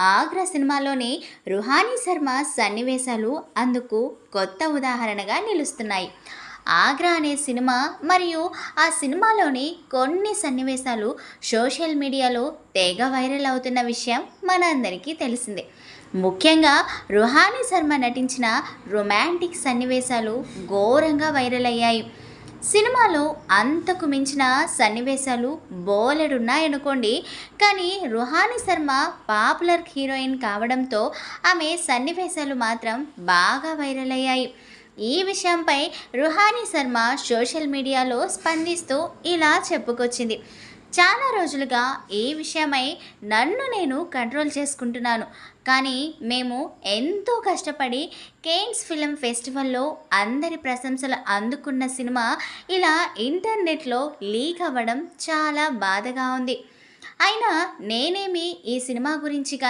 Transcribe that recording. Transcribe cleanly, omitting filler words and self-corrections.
ఆగ్రా సినిమాలోని రుహానీ శర్మ సన్నివేశాలు అందుకు కొత్త ఉదాహరణగా నిలుస్తున్నాయి. ఆగ్రా అనే సినిమా మరియు ఆ సినిమాలోని కొన్ని సన్నివేశాలు సోషల్ మీడియాలో తెగ వైరల్ అవుతున్న విషయం మనందరికీ తెలిసిందే. ముఖ్యంగా రుహానీ శర్మ నటించిన రొమాంటిక్ సన్నివేశాలు ఘోరంగా వైరల్ అయ్యాయి. సినిమాలో అంతకు మించిన సన్నివేశాలు బోలెడున్నాయనుకోండి. కానీ రుహానీ శర్మ పాపులర్ హీరోయిన్ కావడంతో ఆమె సన్నివేశాలు మాత్రం బాగా వైరల్ అయ్యాయి. ఈ విషయంపై రుహానీ శర్మ సోషల్ మీడియాలో స్పందిస్తూ ఇలా చెప్పుకొచ్చింది: చాలా రోజులుగా ఈ విషయమై నన్ను నేను కంట్రోల్ చేసుకుంటున్నాను. కానీ మేము ఎంతో కష్టపడి కేన్స్ ఫిల్మ్ ఫెస్టివల్లో అందరి ప్రశంసలు అందుకున్న సినిమా ఇలా ఇంటర్నెట్లో లీక్ అవ్వడం చాలా బాధగా ఉంది. అయినా నేనేమి ఈ సినిమా గురించి కానీ